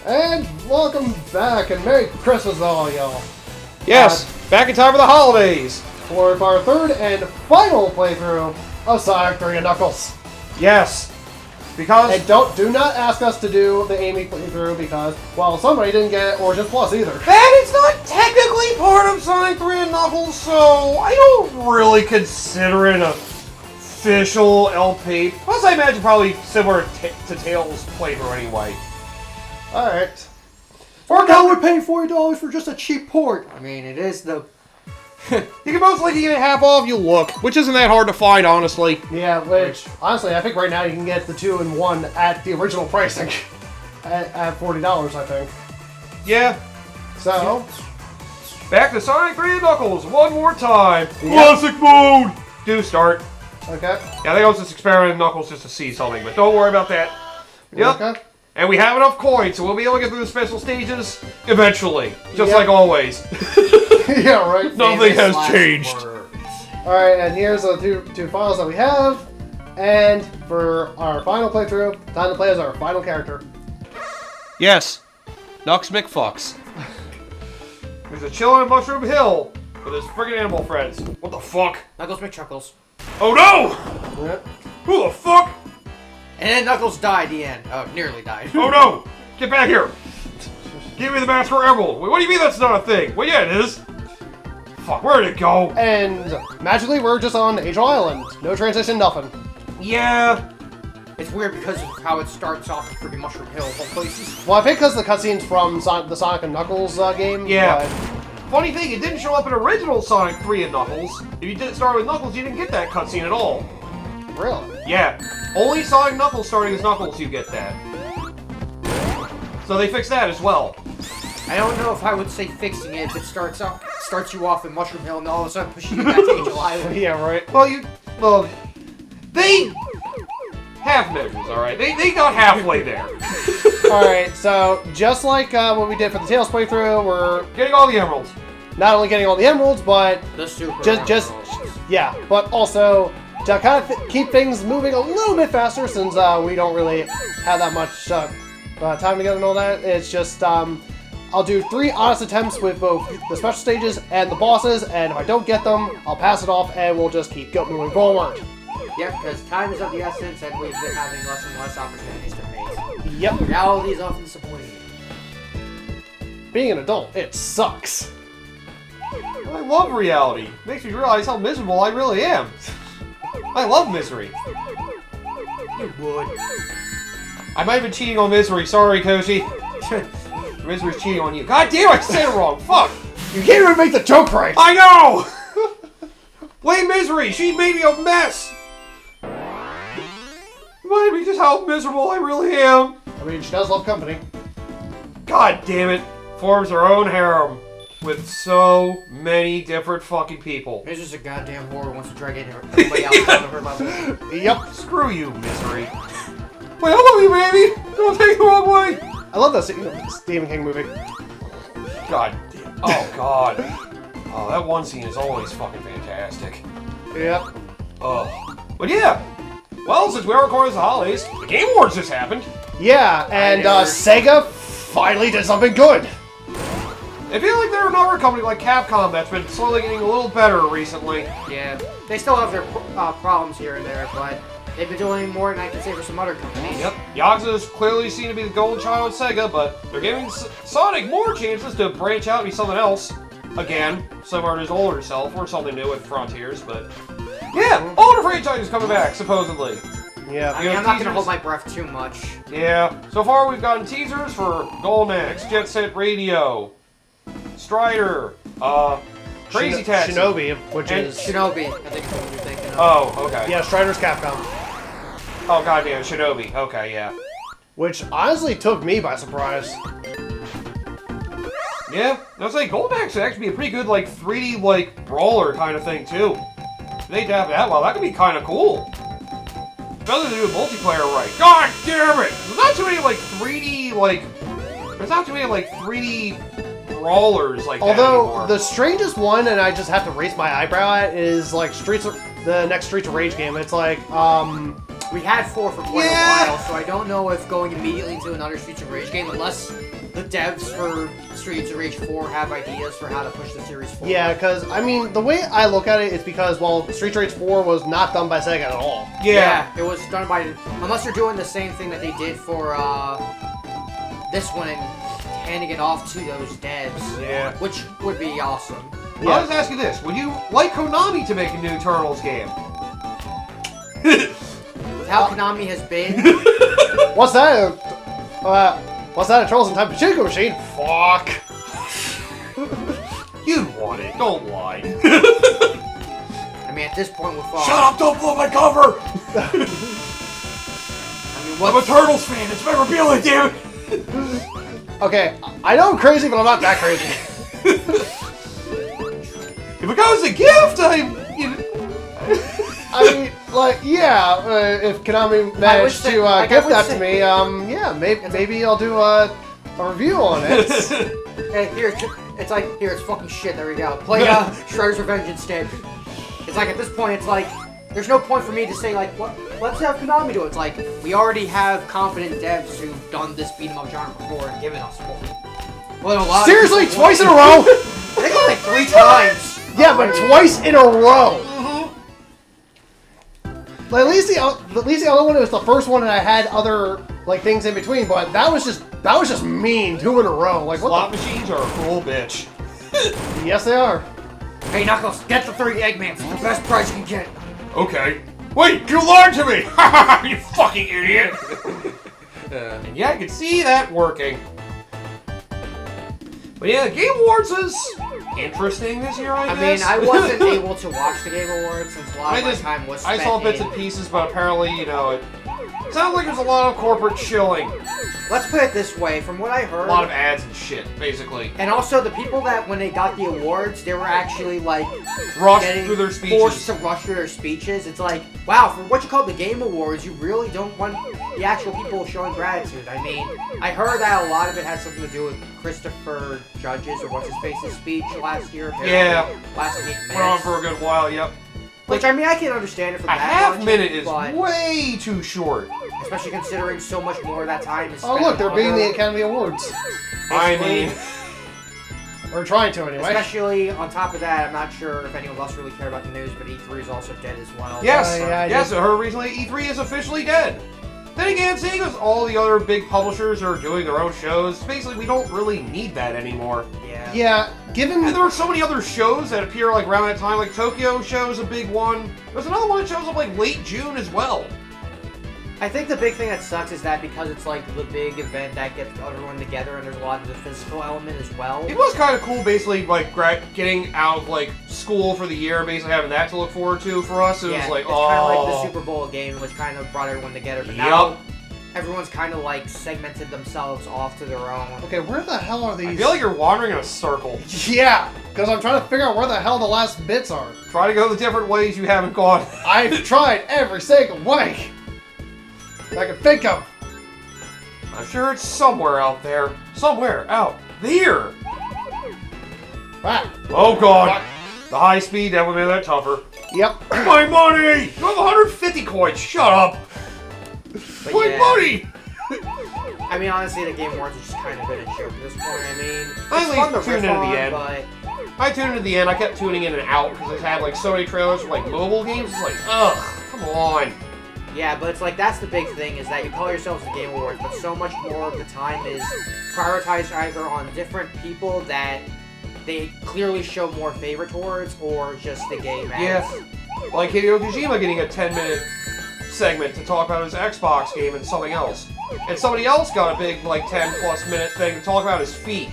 And welcome back, and Merry Christmas all y'all. Yes, back in time for the holidays. For our third and final playthrough of Sonic 3 and Knuckles. Yes, because... And do not ask us to do the Amy playthrough because, well, somebody didn't get Origins Plus either. That is not technically part of Sonic 3 and Knuckles, so I don't really consider it an official LP. Plus, I imagine probably similar to Tails' playthrough anyway. Alright. Or now we're paying $40 for just a cheap port. I mean, it is the... You can most likely get it half off you look, which isn't that hard to find, honestly. Yeah, which, honestly, I think right now you can get the 2-in-1 at the original pricing. at $40, I think. Yeah. So... Back to Sonic 3 and Knuckles one more time. Yep. Classic mode! Do start. Okay. Yeah, I think I was just experimenting with Knuckles just to see something, but don't worry about that. Yep. Okay. And we have enough coins, so we'll be able to get through the special stages eventually. Just Yep. like always. Yeah, right. Nothing has changed. Alright, and here's the two files that we have. And for our final playthrough, time to play as our final character. Yes. Nux McFucks. He's a chillin' on Mushroom Hill with his friggin' animal friends. What the fuck? Knuckles McChuckles. Oh no! Yep. Who the fuck? And then Knuckles died at the end. Oh, nearly died. Oh no! Get back here! Give me the Master Emerald! Wait, what do you mean that's not a thing? Well, yeah, it is. Fuck, where'd it go? And magically, we're just on Angel Island. No transition, nothing. Yeah. It's weird because of how it starts off in freaking Mushroom Hill of all places. Well, I think because the cutscenes from the Sonic and Knuckles game. Yeah. But... Funny thing, it didn't show up in original Sonic 3 and Knuckles. If you didn't start with Knuckles, you didn't get that cutscene at all. Really? Yeah. Only Sonic Knuckles starting as Knuckles, you get that. So they fixed that as well. I don't know if I would say fixing it if it starts you off in Mushroom Hill and all of a sudden pushes you back to Angel Island. Yeah, right. Well, they half measures, alright? They got halfway there. Alright, so just like what we did for the Tails playthrough, we're Getting all the emeralds. not only getting all the emeralds, but The super just emeralds. yeah, but also to kind of keep things moving a little bit faster since we don't really have that much time together and all that. It's just I'll do 3 honest attempts with both the special stages and the bosses, and if I don't get them, I'll pass it off and we'll just keep moving forward. Yep, because time is of the essence and we've been having less and less opportunities to make. Yep. Reality is often disappointing. Being an adult, it sucks. I love reality. Makes me realize how miserable I really am. I love misery. You would. I might have been cheating on misery. Sorry, Koshi. Misery's cheating on you. God damn, I said it wrong. Fuck. You can't even make the joke right! I know! Blame Misery. She made me a mess. Remind me just how miserable I really am. I mean, she does love company. God damn it. Forms her own harem with so many different fucking people. It's just a goddamn whore who wants to drag everybody else down to her level. Yep. Screw you, Misery. Wait, I love you, baby. Don't take it the wrong way. I love that Stephen King movie. God damn. Oh, God. Oh, that one scene is always fucking fantastic. Yep. Ugh. But yeah. Well, since we are recording the holidays, the Game Awards just happened. Yeah, and Sega finally did something good. I feel like they're another company like Capcom that's been slowly getting a little better recently. Yeah, they still have their problems here and there, but they've been doing more than I can say for some other companies. Yep. Yakuza's clearly seen to be the golden child of Sega, but they're giving Sonic more chances to branch out and be something else. Again, similar to his older self, or something new with Frontiers, but... Yeah, older franchises coming back, supposedly. Yeah. I mean, I'm not going to hold my breath too much. Yeah. So far, we've gotten teasers for Golden Axe, Jet Set Radio, Strider, Crazy Taxi. Shinobi, which And is... Shinobi, I think is what you're thinking of. Oh, okay. Yeah, Strider's Capcom. Oh, goddamn, Shinobi. Okay, yeah. Which honestly took me by surprise. Yeah, I was like, Golden Axe would actually be a pretty good, like, 3D, like, brawler kind of thing, too. If they adapt that well, that could be kind of cool. Especially to do multiplayer right. God damn it! There's not too many, like, 3D, like... There's not too many, like, 3D brawlers like that Although, anymore. the strangest one, and I just have to raise my eyebrow at, is, like, the next Streets of Rage game. It's like, We had 4 for quite Yeah. a while, so I don't know if going immediately into another Streets of Rage game, unless the devs for Streets of Rage 4 have ideas for how to push the series forward. Yeah, because, I mean, the way I look at it is because, well, Street Rage 4 was not done by Sega at all. Yeah. It was done by... Unless they're doing the same thing that they did for this one and handing it off to those devs. Yeah. Which would be awesome. Yeah. I'll just ask you this. Would you like Konami to make a new Turtles game? With how Konami has been... What's that? What's that? A Trolls in Time Pachinko machine? Fuck. You'd want it. Don't lie. I mean, at this point with... Shut up! Don't blow my cover! I mean, I'm a Turtles fan. It's memorabilia, damn it! Okay, I know I'm crazy, but I'm not that crazy. If it goes a gift, I mean, like, yeah, if Konami managed say- to like, I gift would that say- to me, yeah, maybe I'll do a review on it. Hey, here, it's like, here, it's fucking shit, there we go. Play Shredder's Revenge instead. It's like, at this point, it's like, there's no point for me to say, like, what? Let's have Konami do it. It's like, we already have competent devs who've done this beat 'em up genre before and given us what a lot Seriously, of people twice in a want. row? I think like 3 times. Yeah, but twice in a row. Like, at least the other one was the first one, and I had other like things in between. But that was just mean 2 in a row. Like, slot what machines are a cruel bitch. the? Yes, they are. Hey, Knuckles, get the 3 Eggmans. It's the best price you can get. Okay. Wait, you lied to me! You fucking idiot! And yeah, I can see that working. But yeah, the Game Awards is interesting this year, I I guess. mean, I wasn't able to watch the Game Awards since a lot of my time was I spent saw bits in... and pieces, but apparently, you know, it sounds like there's a lot of corporate shilling. Let's put it this way, from what I heard... A lot of ads and shit, basically. And also, the people that, when they got the awards, they were actually, like... Rushed getting through their speeches. forced to rush through their speeches. It's like, wow, for what you call the Game Awards, you really don't want the actual people showing gratitude. I mean, I heard that a lot of it had something to do with Christopher Judge's, or what's-his-face's speech last year. Yeah. Last 8 minutes. Went on for a good while, yep. Which, I mean, I can understand it for A that half much, minute is but way too short. especially considering so much more of that time is Oh, spent look, they're on beating the other- Academy Awards. I basically- mean, Or trying to, anyway. Especially on top of that, I'm not sure if any of us really care about the news, but E3 is also dead as well. yes, yeah, I yes, did. I heard recently E3 is officially dead. Then again, seeing as all the other big publishers are doing their own shows, basically we don't really need that anymore. Yeah. Yeah, given... And there are so many other shows that appear like around that time, like Tokyo shows a big one. There's another one that shows up like late June as well. I think the big thing that sucks is that because it's like the big event that gets everyone together and there's a lot of the physical element as well. It was kind of cool, basically, like getting out of like school for the year, basically having that to look forward to for us. It Yeah, was like, it's kind of like the oh, Super Bowl game, which kind of brought everyone together. But Yup. now everyone's kind of like segmented themselves off to their own. Okay, where the hell are these... I feel like you're wandering in a circle. Yeah, because I'm trying to figure out where the hell the last bits are. Try to go the different ways you haven't gone. I've tried every single way I can think of. I'm sure it's somewhere out there. Somewhere out there. Ah, Oh god. The high speed definitely made that tougher. yep. My money! You have 150 coins. Shut up. But My yeah, money! I mean, honestly, the Game Awards are just kind of been a joke at this point. I mean, I it's at fun to least tuned riff in at the on, end. but I tuned in at the end. I kept tuning in and out because it had like so many trailers for like mobile games. It's like, ugh, come on. yeah, but it's like that's the big thing is that you call yourselves the Game Awards, but so much more of the time is prioritized either on different people that they clearly show more favor towards, or just the game as. Yeah. Like Hideo Kojima getting a 10-minute segment to talk about his Xbox game and something else. And somebody else got a big, like, 10-plus minute thing to talk about his feet.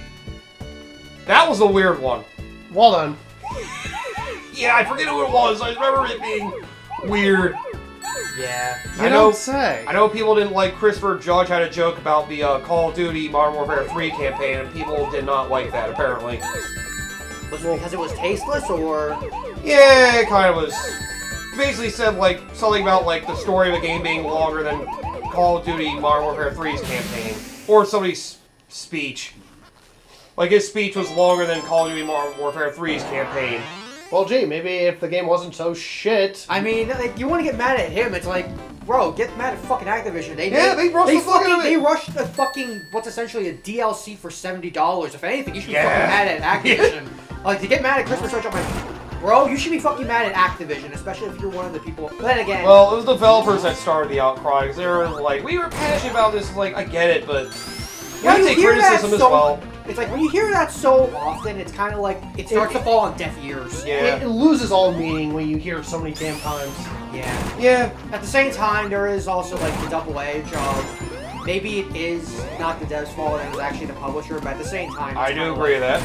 That was a weird one. Well done. Yeah, I forget who it was. I remember it being weird. Yeah. You I know- don't say. I know people didn't like Christopher Judge had a joke about the Call of Duty Modern Warfare 3 campaign, and people did not like that, apparently. Was it because it was tasteless, or Yeah, it kind of was. Basically said, like, something about, like, the story of a game being longer than Call of Duty Modern Warfare 3's campaign. Or somebody's speech. Like, his speech was longer than Call of Duty Modern Warfare 3's campaign. Well, gee, maybe if the game wasn't so shit. I mean, like, you want to get mad at him? It's like, bro, get mad at fucking Activision. They rushed the fuck out of it. They rushed the fucking what's essentially a DLC for $70. If anything, you should be fucking Yeah. mad at Activision. Like to get mad at Christmas Rush, I'm like, bro, you should be fucking mad at Activision, especially if you're one of the people. But then again, Well, it was developers that started the outcry because they were like, we were passionate about this. Like, I get it, but you gotta take criticism as well. It's like when you hear that so often, it's kind of like it starts to fall on deaf ears. Yeah. It loses all meaning when you hear it so many damn times. Yeah. Yeah. At the same time, there is also like the double edge of maybe it is not the dev's fault and it was actually the publisher, but at the same time, I do agree with that.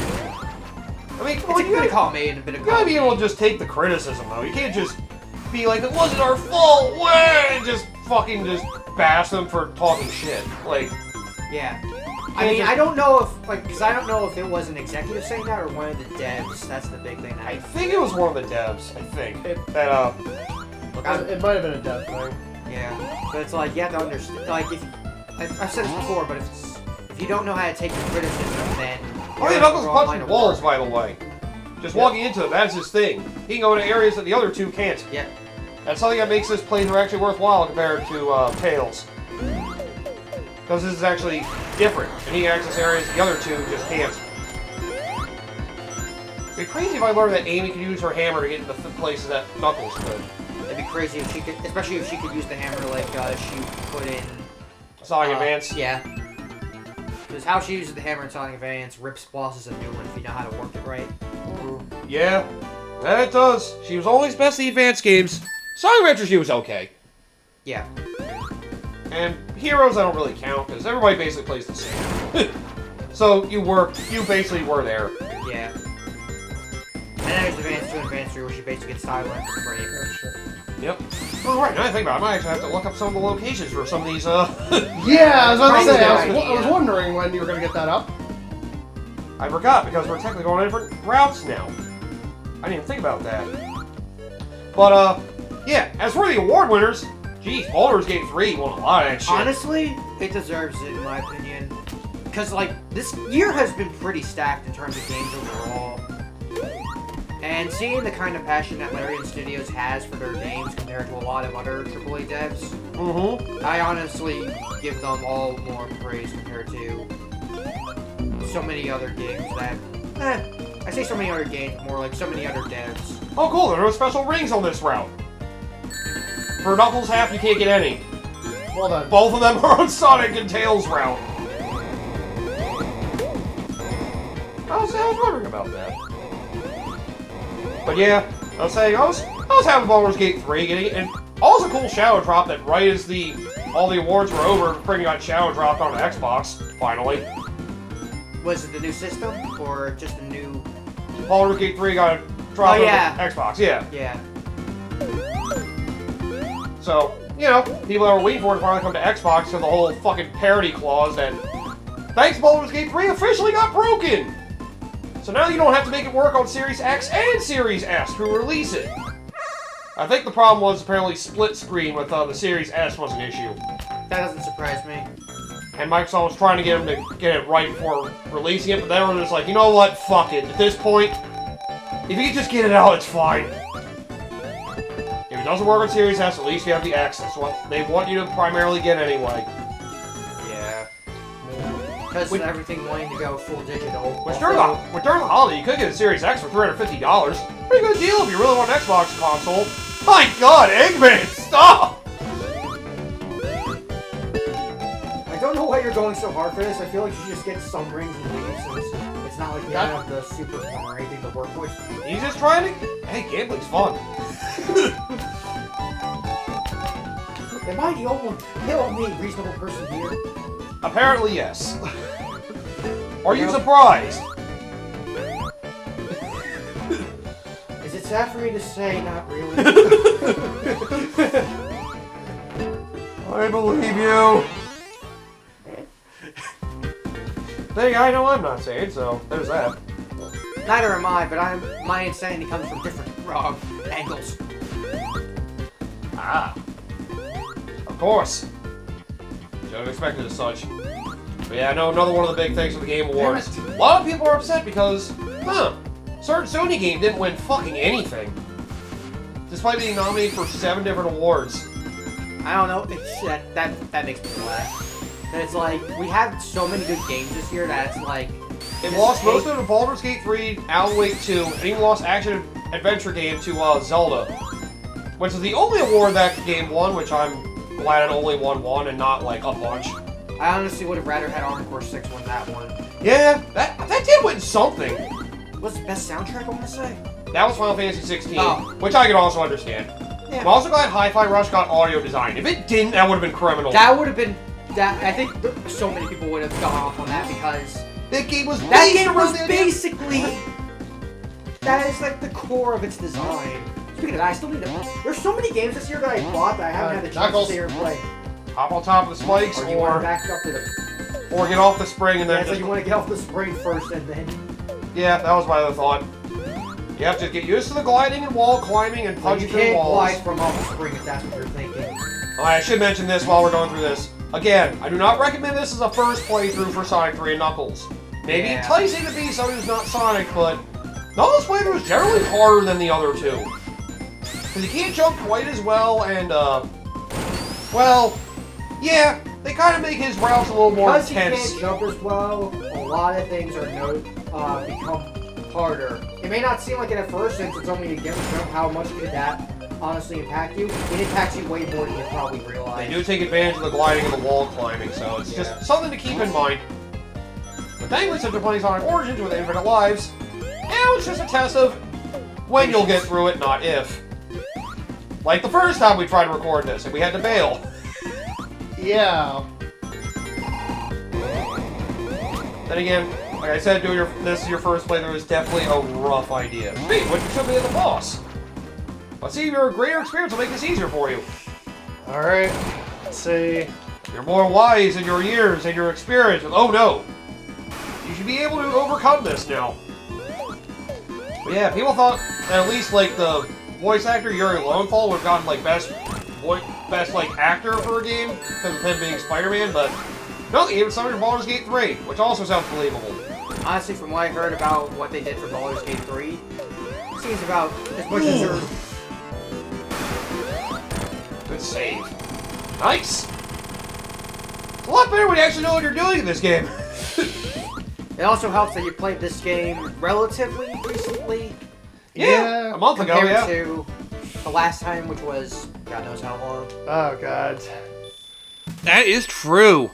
I mean, It's a bit of column A and a bit of You gotta column be able to just take the criticism, though. You can't just be like, it wasn't our fault, and just fucking just bash them for talking shit. Like, Yeah. I mean, I don't know if, like, because I don't know if it was an executive saying that or one of the devs. That's the big thing. I think it was one of the devs, I think. That, It might have been a death thing. Yeah. But it's like, you have to understand, like, if, I've said this before, but if you don't know how to take the criticism, then... oh yeah, Knuckles punching walls, by the way. Just walking into them, that's his thing. He can go into areas that the other two can't. Yeah. That's something that makes this playthrough actually worthwhile compared to Tails. Because this is actually different, and he can access areas the other two just can't. It'd be crazy if I learned that Amy could use her hammer to get into the places that Knuckles could. It'd be crazy if she could, especially if she could use the hammer like she put in... Sonic Advance. Yeah. Because how she uses the hammer in Sonic Advance rips bosses a new one if you know how to work it right. Yeah, that it does. She was always best in the advanced games. Sonic Adventure, she was okay. Yeah. And Heroes, I don't really count, because everybody basically plays the same. So, you basically were there. Yeah. And then there's Advance 2 and Advance 3 where she basically gets silent for free. Yep. Oh, right, now I think about it, I might actually have to look up some of the locations for some of these, Yeah, I was about to say, I Crazy was idea. wondering when you were going to get that up. I forgot, because we're technically going different routes now. I didn't even think about that. But, yeah, as for the award winners, geez, Baldur's Gate 3 won a lot of that shit. Honestly, it deserves it in my opinion. Because, like, this year has been pretty stacked in terms of games overall. And seeing the kind of passion that Larian Studios has for their games compared to a lot of other AAA devs, I honestly give them all more praise compared to so many other games that... I say so many other games, more like so many other devs. Oh, cool, there are no special rings on this route. For Knuckles half, you can't get any. Well done. Both of them are on Sonic and Tails route. I was wondering about that. But yeah, I was saying, I was having Baldur's Gate 3 getting it, and also cool Shadow Drop that right as all the awards were over, bringing got Shadow Dropped on Xbox, finally. Was it the new system, or just the new... Baldur's Gate 3 got dropped yeah. on Xbox, yeah. Yeah. So, you know, people that were waiting for it to finally come to Xbox because the whole fucking parity clause that, thanks Baldur's Gate 3 officially got broken! So now you don't have to make it work on Series X and Series S to release it. I think the problem was apparently split screen with the Series S was an issue. That doesn't surprise me. And Microsoft was trying to get them to get it right before releasing it, but they were just like, you know what, fuck it. At this point, if you can just get it out, it's fine. If it doesn't work on Series S, at least you have the X. That's what they want you to primarily get anyway. Yeah. Because everything wanting to go full digital. Which during the holiday, you could get a Series X for $350. Pretty good deal if you really want an Xbox console. My god, Eggman, stop! I don't know why you're going so hard for this. I feel like you should just get some rings and leave since it's not like you have the super fun or anything to work with. He's just trying to... Hey, gambling's fun. Am I the only reasonable person here? Apparently, yes. Are you surprised? Is it sad for me to say not really? I believe you. Thing I know I'm not saying, so there's that. Neither am I, but my insanity comes from different angles. Ah. Of course. Should have expected as such. But yeah, I know another one of the big things with the Game Awards. A lot of people are upset because, certain Sony game didn't win fucking anything. Despite being nominated for 7 different awards. I don't know. It's, that makes me laugh. And it's like we had so many good games this year that it's like It lost most of the Baldur's Gate 3, Alan Wake 2, and even lost action adventure game to Zelda, which is the only award that game won, which I'm glad it only won one and not like a bunch. I honestly would have rather had Armored Core 6 win that one. Yeah, that did win something. What's the best soundtrack I want to say? That was Final Fantasy 16, Oh. which I can also understand. Yeah. I'm also glad Hi-Fi Rush got audio design. If it didn't, that would have been criminal. That would have been that. I think so many people would have gone off on that because that game was that based game around was the idea- basically that is like the core of its design. Speaking of that, I still need to. There's so many games this year that I bought that I haven't had the chance Knuckles. to sit here and play. Hop on top of the spikes, Or do you want to or back up to the? get off the spring and then Yeah, so just... you want to get off the spring first and then. Yeah, that was my other thought. You have to get used to the gliding and wall climbing and You punching through can't walls. glide from off the spring if that's what you're thinking. I should mention this while we're going through this. Again, I do not recommend this as a first playthrough for Sonic 3 and Knuckles. Maybe Yeah. enticing to be someone who's not Sonic, but Knuckles' playthrough is generally harder than the other two. Because you can't jump quite as well, and, well, yeah, they kind of make his routes a little more Because he intense. can't jump as well, a lot of things are become harder. It may not seem like it at first since it's only a given jump how much could that honestly impact you. It impacts you way more than you probably realize. They do take advantage of the gliding and the wall climbing, so it's just something to keep in mind. But thankfully, since we're playing Sonic Origins with infinite lives, now it's just a test of when you'll get through it, not if. Like the first time we tried to record this, and we had to bail. Yeah. Then again, like I said, doing this is your first playthrough is definitely a rough idea. Hey, what you should be in the boss. Let's see if your greater experience will make this easier for you. Alright. Let's see. You're more wise in your years and your experience with, oh no! You should be able to overcome this now. But yeah, people thought that at least like the voice actor Yuri Lowenthal would have gotten like best like actor for a game because of him being Spider-Man, but no, they gave it something for Baldur's Gate 3, which also sounds believable. Honestly, from what I heard about what they did for Baldur's Gate 3, it seems about as much as they're... Good save. Nice! It's a lot better when you actually know what you're doing in this game. It also helps that you played this game relatively recently Yeah, a month ago, compared yeah. to the last time, which was God knows how long. Oh, God. That is true.